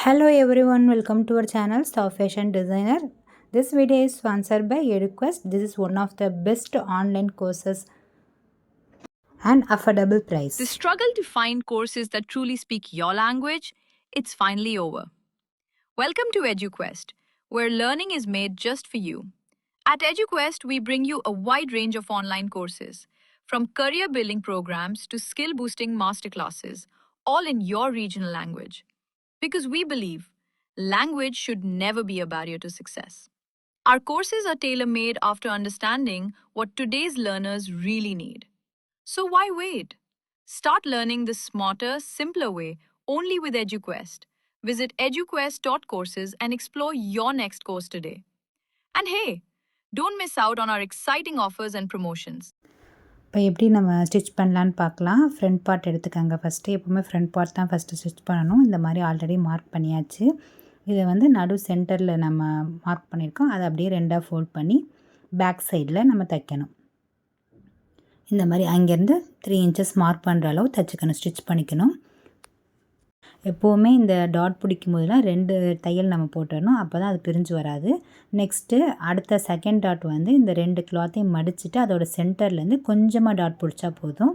Hello everyone, welcome to our channel Star Fashion Designer. This video is sponsored by EduQuest. This is one of the best online courses and affordable price. The struggle to find courses that truly speak your language, it's finally over. Welcome to EduQuest, where learning is made just for you. At EduQuest, we bring you a wide range of online courses, from career building programs to skill boosting masterclasses, all in your regional language. Because we believe language should never be a barrier to success. Our courses are tailor made after understanding what today's learners really need. So why wait? Start learning the smarter, simpler way only with EduQuest. Visit eduquest.courses and explore your next course today. And hey, don't miss out on our exciting offers and promotions. இப்போ எப்படி நம்ம stitch பண்ணலான்னு பார்க்கலாம். Front part எடுத்துக்கங்க first. எப்போவுமே front part தான் first stitch பண்ணணும். இந்த மாதிரி ஆல்ரெடி மார்க் பண்ணியாச்சு. இதை வந்து நடு சென்டரில் நம்ம மார்க் பண்ணியிருக்கோம். அதை அப்படியே ரெண்டாக ஃபோல்ட் பண்ணி பேக் சைடில் நம்ம தைக்கணும். இந்த மாதிரி அங்கேருந்து 3 இன்ச்சஸ் மார்க் பண்ணுற அளவு தைச்சிக்கணும், ஸ்டிச் பண்ணிக்கணும். எப்போவுமே இந்த டாட் பிடிக்கும் போதெல்லாம் 2 தையல் நம்ம போட்டுடணும். அப்போ தான் அது பிரிஞ்சு வராது. நெக்ஸ்ட்டு அடுத்த செகண்ட் டாட் வந்து இந்த 2 கிளாத்தையும் மடிச்சுட்டு அதோட சென்டர்லேருந்து கொஞ்சமாக டாட் பிடிச்சா போதும்.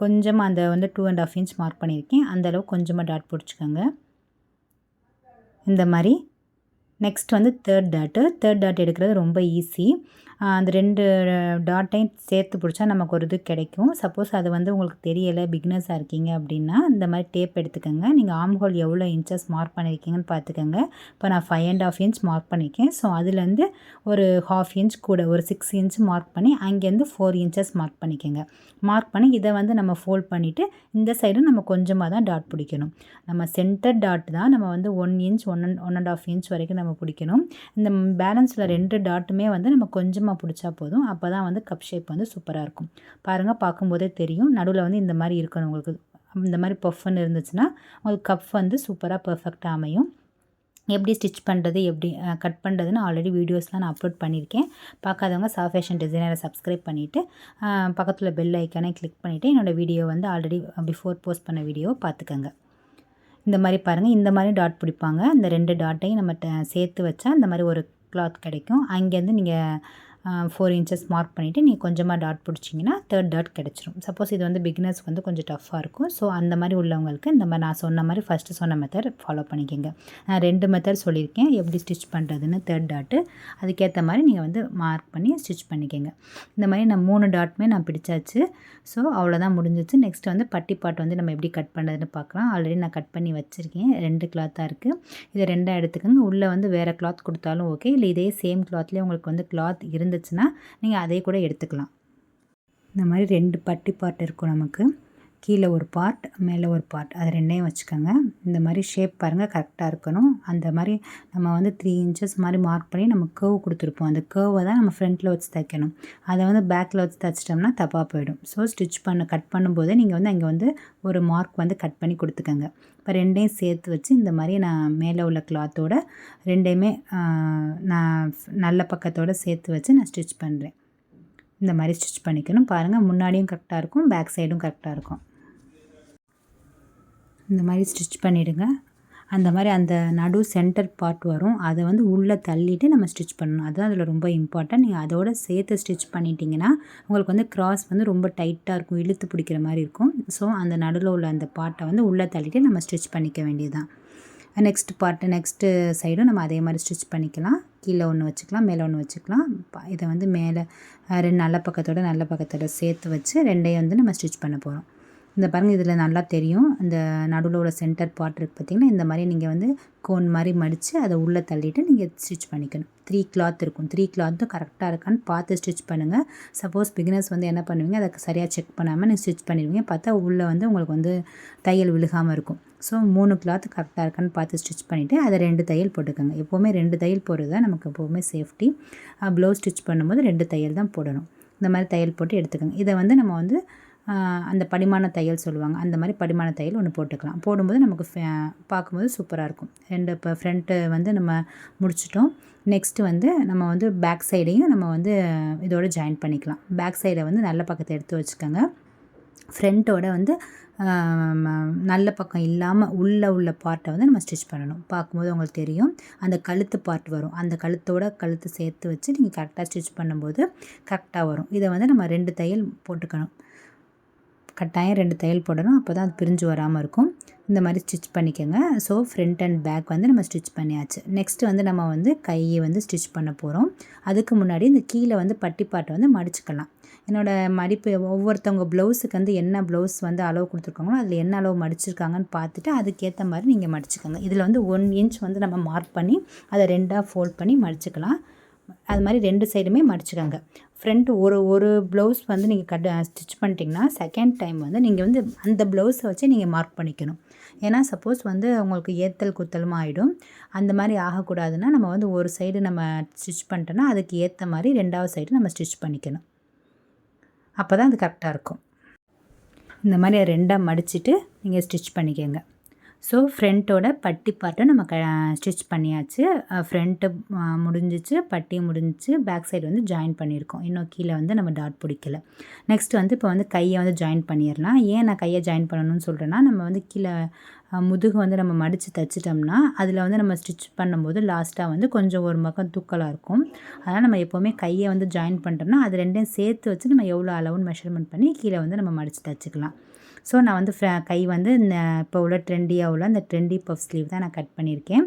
கொஞ்சமாக அந்த வந்து 2.5 இன்ச் மார்க் பண்ணியிருக்கேன். அந்தளவு கொஞ்சமாக டாட் பிடிச்சிக்கோங்க. இந்த மாதிரி நெக்ஸ்ட் வந்து தேர்ட் டாட் எடுக்கிறது ரொம்ப ஈஸி. அந்த 2 டாட்டையும் சேர்த்து பிடிச்சா நமக்கு ஒரு இது கிடைக்கும். சப்போஸ் அது வந்து உங்களுக்கு தெரியலை, பிகினர்ஸாக இருக்கீங்க அப்படின்னா இந்த மாதிரி டேப் எடுத்துக்கோங்க. நீங்கள் ஆர்ம் ஹோல் எவ்வளோ இன்ச்சஸ் மார்க் பண்ணியிருக்கீங்கன்னு பார்த்துக்கோங்க. இப்போ நான் 5.5 இன்ச் மார்க் பண்ணியிருக்கேன். ஸோ அதுலேருந்து ஒரு 1/2 இன்ச் கூட ஒரு 6 இன்ச் மார்க் பண்ணி அங்கேருந்து 4 இன்ச்சஸ் மார்க் பண்ணிக்கோங்க. மார்க் பண்ணி இதை வந்து நம்ம ஃபோல்ட் பண்ணிவிட்டு இந்த சைடும் நம்ம கொஞ்சமாக தான் டாட் பிடிக்கணும். நம்ம சென்டர் டாட் தான் நம்ம வந்து 1 இன்ச் 1.5 இன்ச் வரைக்கும் நம்ம பிடிக்கணும். இந்த பேலன்ஸில் 2 டாட்டுமே வந்து நம்ம கொஞ்சமாக பிடிச்சா போதும். அப்போ தான் வந்து கப் ஷேப் வந்து சூப்பராக இருக்கும். பாருங்கள், பார்க்கும்போதே தெரியும். நடுவில் வந்து இந்த மாதிரி இருக்கணும். உங்களுக்கு இந்த மாதிரி பஃப்னு இருந்துச்சுன்னா உங்களுக்கு கப் வந்து சூப்பராக பர்ஃபெக்டாக அமையும். எப்படி ஸ்டிச் பண்ணுறது, எப்படி கட் பண்ணுறதுன்னு ஆல்ரெடி வீடியோஸ்லாம் நான் அப்லோட் பண்ணியிருக்கேன். பார்க்காதவங்க ஸ்டார் ஃபேஷன் டிசைனரை சப்ஸ்கிரைப் பண்ணிவிட்டு பக்கத்தில் பெல் ஐக்கானை கிளிக் பண்ணிவிட்டு என்னோடய வீடியோ வந்து ஆல்ரெடி பிஃபோர் போஸ்ட் பண்ண வீடியோ பார்த்துக்கோங்க. இந்த மாதிரி பாருங்கள், இந்த மாதிரி டாட் பிடிப்பாங்க. இந்த 2 டாட்டையும் நம்ம சேர்த்து வச்சா இந்த மாதிரி ஒரு கிளாத் கிடைக்கும். அங்கேருந்து நீங்கள் 4 இன்ச்சஸ் மார்க் பண்ணிவிட்டு நீங்கள் கொஞ்சமாக டாட் பிடிச்சிங்கன்னா தேர்ட் டாட் கிடச்சிரும். சப்போஸ் இது வந்து பிகினர்ஸ்க்கு வந்து கொஞ்சம் டஃப்பாக இருக்கும். ஸோ அந்த மாதிரி உள்ளவங்களுக்கு இந்த மாதிரி நான் சொன்ன மாதிரி ஃபஸ்ட்டு சொன்ன மெத்தட் ஃபாலோ பண்ணிக்கோங்க. நான் 2 மெத்தட் சொல்லியிருக்கேன் எப்படி ஸ்டிச் பண்ணுறதுன்னு. தேர்ட் டாட்டு அதுக்கேற்ற மாதிரி நீங்கள் வந்து மார்க் பண்ணி ஸ்டிச் பண்ணிக்கோங்க. இந்த மாதிரி நான் 3 டாட்டுமே நான் பிடிச்சாச்சு. ஸோ அவ்வளோதான் முடிஞ்சிச்சு. நெக்ஸ்ட் வந்து பட்டி பாட் வந்து நம்ம எப்படி கட் பண்ணுறதுன்னு பார்க்கலாம். ஆல்ரெடி நான் கட் பண்ணி வச்சுருக்கேன். 2 கிளாத்தாக இருக்குது. இதை 2ஆக எடுத்துக்கோங்க. உள்ளே வந்து வேறு கிளாத் கொடுத்தாலும் ஓகே, இல்லை இதே சேம் கிளாத்லேயே உங்களுக்கு வந்து கிளாத் இருந்துச்சுன்னா நீங்கள் அதை கூட எடுத்துக்கலாம். இந்த மாதிரி 2 பட்டி பார்ட் இருக்கும் நமக்கு. கீழே ஒரு பார்ட், மேலே ஒரு பார்ட், அது 2ஐயும் வச்சுக்கோங்க. இந்த மாதிரி ஷேப் பாருங்கள், கரெக்டாக இருக்கணும். அந்த மாதிரி நம்ம வந்து 3 இன்ச்சஸ் மாதிரி மார்க் பண்ணி நம்ம கர்வ் கொடுத்துருப்போம். அந்த கர்வை தான் நம்ம ஃப்ரண்ட்டில் வச்சு தைக்கணும். அதை வந்து பேக்கில் வச்சு தைச்சிட்டோம்னா தப்பாக போயிடும். ஸோ கட் பண்ணும்போதே நீங்கள் வந்து அங்கே வந்து ஒரு மார்க் வந்து கட் பண்ணி கொடுத்துக்கோங்க. இப்போ 2ஐயும் சேர்த்து வச்சு இந்த மாதிரி நான் மேலே உள்ள கிளாத்தோட 2ஐயுமே நான் நல்ல பக்கத்தோடு சேர்த்து வச்சு நான் ஸ்டிச் பண்ணுறேன். இந்த மாதிரி ஸ்டிச் பண்ணிக்கணும். பாருங்கள், முன்னாடியும் கரெக்டாக இருக்கும், பேக் சைடும் கரெக்டாக இருக்கும். இந்த மாதிரி ஸ்டிச் பண்ணிவிடுங்க. அந்த மாதிரி அந்த நடு சென்டர் பார்ட் வரும், அதை வந்து உள்ளே தள்ளிட்டு நம்ம ஸ்டிச் பண்ணணும். அதுதான் அதில் ரொம்ப இம்பார்ட்டன்ட். நீங்கள் அதோட சேர்த்து ஸ்டிச் பண்ணிட்டீங்கன்னா உங்களுக்கு வந்து கிராஸ் வந்து ரொம்ப டைட்டாக இருக்கும், இழுத்து பிடிக்கிற மாதிரி இருக்கும். ஸோ அந்த நடுவில் உள்ள அந்த பார்ட்டை வந்து உள்ளே தள்ளிட்டு நம்ம ஸ்டிச் பண்ணிக்க வேண்டியது தான். நெக்ஸ்ட்டு சைடும் நம்ம அதே மாதிரி ஸ்டிச் பண்ணிக்கலாம். கீழே ஒன்று வச்சுக்கலாம், மேலே ஒன்று வச்சுக்கலாம். இதை வந்து மேலே 2 நல்ல பக்கத்தோட சேர்த்து வச்சு 2ஐயும் வந்து நம்ம ஸ்டிச் பண்ண போகிறோம். இந்த பாருங்கள், இதில் நல்லா தெரியும். இந்த நடுவில் உள்ள சென்டர் பார்ட் இருக்குது பார்த்திங்கன்னா, இந்த மாதிரி நீங்கள் வந்து கோன் மாதிரி மடித்து அதை உள்ளே தள்ளிவிட்டு நீங்கள் ஸ்டிச் பண்ணிக்கணும். 3 கிளாத் இருக்கும். 3 கிளாத்தும் கரெக்டாக இருக்கான்னு பார்த்து ஸ்டிச் பண்ணுங்கள். சப்போஸ் பிகினர்ஸ் வந்து என்ன பண்ணுவீங்க, அதை சரியாக செக் பண்ணாமல் நீங்கள் ஸ்டிச் பண்ணிடுவீங்க. பார்த்தா உள்ளே வந்து உங்களுக்கு வந்து தையல் விழுகாமல் இருக்கும். ஸோ 3 கிளாத் கரெக்டாக இருக்கான்னு பார்த்து ஸ்டிச் பண்ணிவிட்டு அதை 2 தையல் போட்டுக்கோங்க. எப்போவுமே 2 தையல் போடுறது தான் நமக்கு எப்போவுமே சேஃப்டி. ப்ளவுஸ் ஸ்டிச் பண்ணும்போது 2 தையல் தான் போடணும். இந்த மாதிரி தையல் போட்டு எடுத்துக்கோங்க. இதை வந்து நம்ம வந்து அந்த படிமான தையல் சொல்லுவாங்க, அந்த மாதிரி படிமான தையல் ஒன்று போட்டுக்கலாம். போடும்போது நமக்கு பார்க்கும்போது சூப்பராக இருக்கும். 2 இப்போ ஃப்ரண்ட்டு வந்து நம்ம முடிச்சிட்டோம். நெக்ஸ்ட்டு வந்து நம்ம வந்து பேக் சைடையும் நம்ம வந்து இதோட ஜாயின் பண்ணிக்கலாம். பேக் சைடை வந்து நல்ல பக்கத்தை எடுத்து வச்சுக்கோங்க. ஃப்ரண்ட்டோட வந்து நல்ல பக்கம் இல்லாமல் உள்ள பார்ட்டை வந்து நம்ம ஸ்டிச் பண்ணணும். பார்க்கும்போது உங்களுக்கு தெரியும் அந்த கழுத்து பார்ட் வரும். அந்த கழுத்து சேர்த்து வச்சு நீங்கள் கரெக்டாக ஸ்டிச் பண்ணும்போது கரெக்டாக வரும். இதை வந்து நம்ம 2 தையல் போட்டுக்கணும். கட்டாயம் 2 தையல் போடணும். அப்போ தான் அது பிரிஞ்சு வராமல் இருக்கும். இந்த மாதிரி ஸ்டிச் பண்ணிக்கோங்க. ஸோ ஃப்ரண்ட் அண்ட் பேக் வந்து நம்ம ஸ்டிச் பண்ணியாச்சு. நெக்ஸ்ட்டு வந்து நம்ம வந்து கையை வந்து ஸ்டிச் பண்ண போகிறோம். அதுக்கு முன்னாடி இந்த கீழே வந்து பட்டி பாட்டை வந்து மடிச்சுக்கலாம். என்னோடய மடிப்பு ஒவ்வொருத்தவங்க ப்ளவுஸுக்கு வந்து என்ன ப்ளவுஸ் வந்து அளவு கொடுத்துருக்காங்களோ அதில் என்ன அளவு மடிச்சிருக்காங்கன்னு பார்த்துட்டு அதுக்கேற்ற மாதிரி நீங்கள் மடிச்சுக்கோங்க. இதில் வந்து 1 இன்ச் வந்து நம்ம மார்க் பண்ணி அதை 2ஆக ஃபோல்ட் பண்ணி மடிச்சுக்கலாம். அது மாதிரி 2 சைடுமே மடிச்சுக்கோங்க. ஃப்ரண்ட் ஒரு ப்ளவுஸ் வந்து நீங்கள் ஸ்டிச் பண்ணிட்டீங்கன்னா செகண்ட் டைம் வந்து நீங்கள் வந்து அந்த ப்ளவுஸை வச்சு நீங்கள் மார்க் பண்ணிக்கணும். ஏன்னா சப்போஸ் வந்து உங்களுக்கு ஏற்றல் குத்தலும் ஆகிடும். அந்த மாதிரி ஆகக்கூடாதுன்னா நம்ம வந்து ஒரு சைடு நம்ம ஸ்டிச் பண்ணிட்டோன்னா அதுக்கு ஏற்ற மாதிரி 2ஆவது சைடு நம்ம ஸ்டிச் பண்ணிக்கணும். அப்போ தான் அது கரெக்டாக இருக்கும். இந்த மாதிரி 2ஆக மடிச்சுட்டு நீங்கள் ஸ்டிச் பண்ணிக்கோங்க. ஸோ ஃப்ரண்ட்டோட பட்டி பார்ட்டை நம்ம ஸ்டிச் பண்ணியாச்சு. ஃப்ரண்ட்டு முடிஞ்சிச்சு, பட்டி முடிஞ்சிச்சு, பேக் சைடு வந்து ஜாயின் பண்ணியிருக்கோம். இன்னும் கீழே வந்து நம்ம டாட் பிடிக்கல. நெக்ஸ்ட் வந்து இப்போ வந்து கையை வந்து ஜாயின் பண்ணிடலாம். ஏன் நான் கையை ஜாயின் பண்ணணும்னு சொல்கிறேன்னா, நம்ம வந்து கீழே முதுகு வந்து நம்ம மடித்து தைச்சிட்டோம்னா அதில் வந்து நம்ம ஸ்டிச் பண்ணும்போது லாஸ்ட்டாக வந்து கொஞ்சம் ஒரு பக்கம் தூக்கலாக இருக்கும். அதனால் நம்ம எப்போவுமே கையை வந்து ஜாயின் பண்ணிட்டோம்னா அது 2யும் சேர்த்து வச்சு நம்ம எவ்வளோ அளவுன்னு மெஷர்மெண்ட் பண்ணி கீழே வந்து நம்ம மடித்து தைச்சிக்கலாம். ஸோ நான் வந்து கை வந்து இப்போ உள்ள ட்ரெண்டியாக உள்ள அந்த ட்ரெண்டி பஃப் ஸ்லீவ் தான் நான் கட் பண்ணியிருக்கேன்.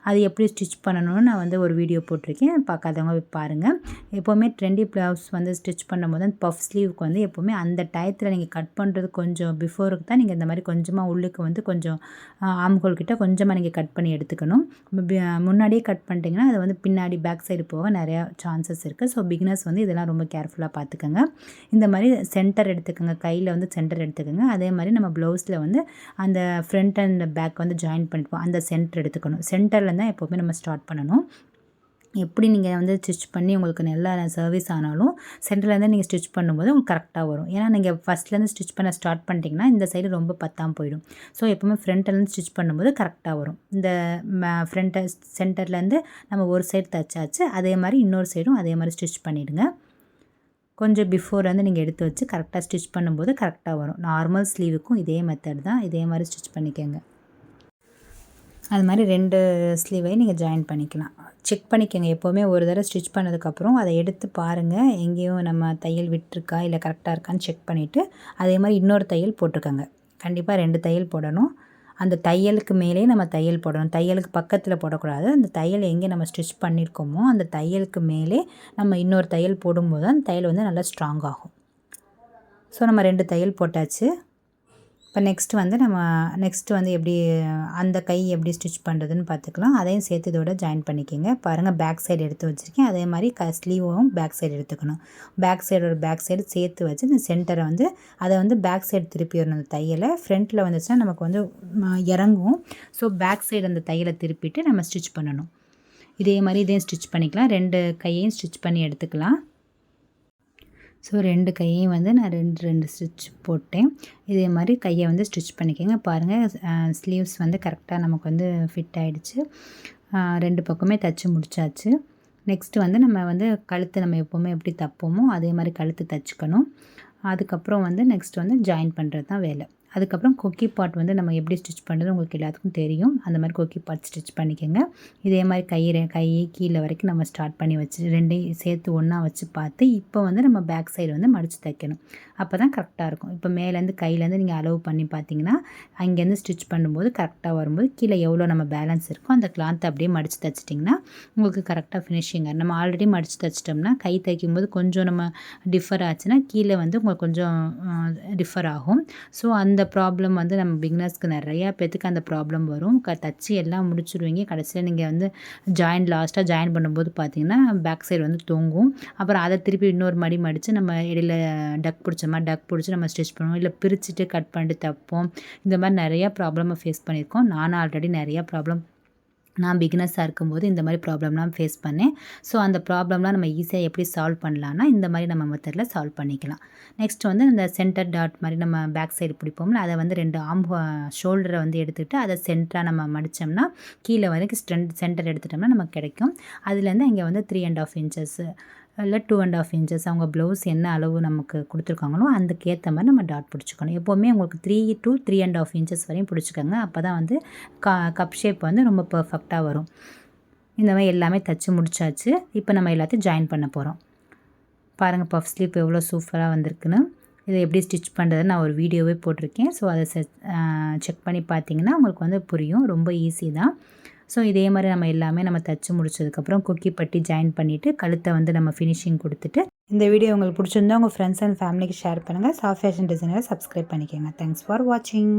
அது எப்படி ஸ்டிச் பண்ணணும்னு நான் வந்து ஒரு வீடியோ போட்டிருக்கேன். பார்க்காதவங்க பாருங்கள். எப்போவுமே ட்ரெண்டி ப்ளவுஸ் வந்து ஸ்டிச் பண்ணும்போது அந்த பஃப் ஸ்லீவுக்கு வந்து எப்போவுமே அந்த டயத்தில் நீங்கள் கட் பண்ணுறது கொஞ்சம் பிஃபோருக்கு தான் நீங்கள் இந்த மாதிரி கொஞ்சமாக உள்ளுக்கு வந்து கொஞ்சம் ஆம்ஹோல் கிட்ட கொஞ்சமாக நீங்கள் கட் பண்ணி எடுத்துக்கணும். முன்னாடியே கட் பண்ணிட்டீங்கன்னா அது வந்து பின்னாடி பேக் சைடு போக நிறையா சான்சஸ் இருக்குது. ஸோ பிகினர்ஸ் வந்து இதெல்லாம் ரொம்ப கேர்ஃபுல்லாக பார்த்துக்கோங்க. இந்த மாதிரி சென்டர் எடுத்துக்கோங்க. கையில் வந்து சென்டர் எடுத்துக்கோங்க. அதே மாதிரி நம்ம ப்ளவுஸில் வந்து அந்த ஃப்ரண்ட் அண்ட் பேக் வந்து ஜாயின் பண்ணிப்போம். அந்த சென்டர் எடுத்துக்கணும். சென்டரில் தான் எப்போவுமே நம்ம ஸ்டார்ட் பண்ணணும். எப்படி நீங்கள் வந்து ஸ்டிச் பண்ணி உங்களுக்கு நல்லா சர்வீஸ் ஆனாலும் சென்டர்லேருந்து நீங்கள் ஸ்டிச் பண்ணும்போது உங்களுக்கு கரெக்டாக வரும். ஏன்னா நீங்கள் ஃபஸ்ட்லேருந்து ஸ்டிச் பண்ண ஸ்டார்ட் பண்ணிட்டீங்கன்னா இந்த சைடு ரொம்ப பத்தாமல் போயிடும். ஸோ எப்போவுமே ஃப்ரண்ட்லேருந்து ஸ்டிச் பண்ணும்போது கரெக்டாக வரும். இந்த ஃப்ரண்ட்டை சென்டர்லேருந்து நம்ம ஒரு சைடு தைச்சாச்சு. அதே மாதிரி இன்னொரு சைடும் அதே மாதிரி ஸ்டிச் பண்ணிவிடுங்க. கொஞ்சம் பிஃபோர் வந்து நீங்கள் எடுத்து வச்சு கரெக்டாக ஸ்டிச் பண்ணும்போது கரெக்டாக வரும். நார்மல் ஸ்லீவுக்கும் இதே மெத்தட் தான். இதே மாதிரி ஸ்டிச் பண்ணிக்கோங்க. அது மாதிரி 2 ஸ்லீவையும் நீங்கள் ஜாயின் பண்ணிக்கலாம். செக் பண்ணிக்கோங்க. எப்போவுமே ஒரு தடவை ஸ்டிச் பண்ணதுக்கப்புறம் அதை எடுத்து பாருங்கள். எங்கேயும் நம்ம தையல் விட்டுருக்கா இல்லை கரெக்டாக இருக்கான்னு செக் பண்ணிவிட்டு அதே மாதிரி இன்னொரு தையல் போட்டுக்கோங்க. கண்டிப்பாக 2 தையல் போடணும். அந்த தையலுக்கு மேலே நம்ம தையல் போடணும். தையலுக்கு பக்கத்தில் போடக்கூடாது. அந்த தையல் எங்கே நம்ம ஸ்டிச் பண்ணியிருக்கோமோ அந்த தையலுக்கு மேலே நம்ம இன்னொரு தையல் போடும்போது அந்த தையல் வந்து நல்லா ஸ்ட்ராங் ஆகும். ஸோ நம்ம 2 தையல் போட்டாச்சு. இப்போ நெக்ஸ்ட்டு வந்து எப்படி அந்த கை எப்படி ஸ்டிச் பண்ணுறதுன்னு பார்த்துக்கலாம். அதையும் சேர்த்து இதோட ஜாயின் பண்ணிக்கோங்க. பாருங்கள் பேக் சைடு எடுத்து வச்சுருக்கேன். அதே மாதிரி ஸ்லீவும் பேக் சைடு எடுத்துக்கணும். பேக் சைடு சேர்த்து வச்சு இந்த சென்டரை வந்து அதை வந்து பேக் சைடு திருப்பி வரணும். அந்த தையலை ஃப்ரண்ட்டில் வந்துச்சுன்னா நமக்கு வந்து இறங்கும். ஸோ பேக் சைடு அந்த தையலை திருப்பிட்டு நம்ம ஸ்டிச் பண்ணணும். இதே மாதிரி இதையும் ஸ்டிச் பண்ணிக்கலாம். 2 கையையும் ஸ்டிச் பண்ணி எடுத்துக்கலாம். ஸோ 2 கையையும் வந்து நான் 2 ஸ்டிச் போட்டேன். இதே மாதிரி கையை வந்து ஸ்டிச் பண்ணிக்கோங்க. பாருங்கள் ஸ்லீவ்ஸ் வந்து கரெக்டாக நமக்கு வந்து ஃபிட் ஆகிடுச்சு. 2 பக்கமே தைச்சி முடிச்சாச்சு. நெக்ஸ்ட்டு வந்து நம்ம வந்து கழுத்து நம்ம எப்போவுமே எப்படி தைப்போமோ அதே மாதிரி கழுத்து தைச்சிக்கணும். அதுக்கப்புறம் வந்து நெக்ஸ்ட் வந்து ஜாயின் பண்ணுறது தான் வேலை. அதுக்கப்புறம் கொக்கி பார்ட் வந்து நம்ம எப்படி ஸ்டிச் பண்ணுறது உங்களுக்கு எல்லாத்துக்கும் தெரியும். அந்த மாதிரி கொக்கி பார்ட் ஸ்டிச் பண்ணிக்கோங்க. இதே மாதிரி கை கீழே வரைக்கும் நம்ம ஸ்டார்ட் பண்ணி வச்சு 2யும் சேர்த்து ஒன்றா வச்சு பார்த்து இப்போ வந்து நம்ம பேக் சைடு வந்து மடித்து தைக்கணும். அப்போ தான் கரெக்டாக இருக்கும். இப்போ மேலேருந்து கையிலேருந்து நீங்கள் அளவு பண்ணி பார்த்தீங்கன்னா அங்கேருந்து ஸ்டிச் பண்ணும்போது கரெக்டாக வரும்போது கீழே எவ்வளோ நம்ம பேலன்ஸ் இருக்கோ அந்த கிளாத்தை அப்படியே மடித்து தைச்சிட்டிங்கன்னா உங்களுக்கு கரெக்டாக ஃபினிஷிங்காக. நம்ம ஆல்ரெடி மடித்து தைச்சிட்டோம்னா கை தைக்கும்போது கொஞ்சம் நம்ம டிஃபர் ஆச்சுன்னா கீழே வந்து உங்களுக்கு கொஞ்சம் டிஃபர் ஆகும். ஸோ அந்த ப்ராப்ளம் வந்து நம்ம பிகினர்ஸ்க்கு நிறையா பேத்துக்கு அந்த ப்ராப்ளம் வரும். தச்சு எல்லாம் முடிச்சுடுவீங்க. கடைசியில் நீங்கள் வந்து லாஸ்ட்டாக ஜாயின் பண்ணும்போது பார்த்தீங்கன்னா பேக் சைடு வந்து தொங்கும். அப்புறம் அதை திருப்பி இன்னொரு மடித்து நம்ம இடையில டக் பிடிச்சி நம்ம ஸ்டிச் பண்ணுவோம். இல்லை பிரிச்சுட்டு கட் பண்ணிட்டு தைப்போம். இந்த மாதிரி நிறையா ப்ராப்ளமை ஃபேஸ் பண்ணியிருக்கோம். நானும் ஆல்ரெடி நிறையா ப்ராப்ளம் நான் பிகினர்ஸாக இருக்கும்போது இந்த மாதிரி ப்ராப்ளம்லாம் ஃபேஸ் பண்ணேன். ஸோ அந்த ப்ராப்ளம்லாம் நம்ம ஈஸியாக எப்படி சால்வ் பண்ணலான்னா இந்த மாதிரி நம்ம மெத்தடில் சால்வ் பண்ணிக்கலாம். நெக்ஸ்ட் வந்து இந்த சென்டர் டாட் மாதிரி நம்ம பேக் சைடு பிடிப்போம்ல அதை வந்து 2 ஷோல்டரை வந்து எடுத்துகிட்டு அதை சென்டராக நம்ம மடித்தோம்னா கீழே வரைக்கும் சென்டர் எடுத்துட்டோம்னா நமக்கு கிடைக்கும். அதுலேருந்து இங்கே வந்து 3.5 இன்ச்சஸ் இல்லை 2.5 இன்ச்சஸ் அவங்க ப்ளவுஸ் என்ன அளவு நமக்கு கொடுத்துருக்காங்களோ அதுக்கேற்ற மாதிரி நம்ம டாட் பிடிச்சிக்கணும். எப்போவுமே உங்களுக்கு 3 to 3.5 இன்ச்சஸ் வரையும் பிடிச்சிக்கோங்க. அப்போ தான் வந்து கப் ஷேப் வந்து ரொம்ப பர்ஃபெக்டாக வரும். இந்த மாதிரி எல்லாமே தைச்சி முடிச்சாச்சு. இப்போ நம்ம எல்லாத்தையும் ஜாயின் பண்ண போகிறோம். பாருங்கள் பஃப் ஸ்லீவ் எவ்வளோ சூப்பராக வந்திருக்குன்னு. இதை எப்படி ஸ்டிச் பண்ணுறதுன்னு நான் ஒரு வீடியோவே போட்டிருக்கேன். ஸோ அதை செக் பண்ணி பார்த்தீங்கன்னா உங்களுக்கு வந்து புரியும். ரொம்ப ஈஸி தான். ஸோ இதே மாதிரி நம்ம எல்லாமே நம்ம தைச்சி முடிச்சதுக்கப்புறம் கொக்கி பட்டி ஜாயின் பண்ணிவிட்டு கழுத்தை வந்து நம்ம ஃபினிஷிங் கொடுத்துட்டு, இந்த வீடியோ உங்களுக்கு பிடிச்சிருந்தா உங்கள் ஃப்ரெண்ட்ஸ் அண்ட் ஃபேமிலிக்கு ஷேர் பண்ணுங்கள். சாஃப்ட் ஃபேஷன் டிசைனரை சப்ஸ்கிரைப் பண்ணிக்கோங்க. தேங்க்ஸ் ஃபார் வாட்சிங்.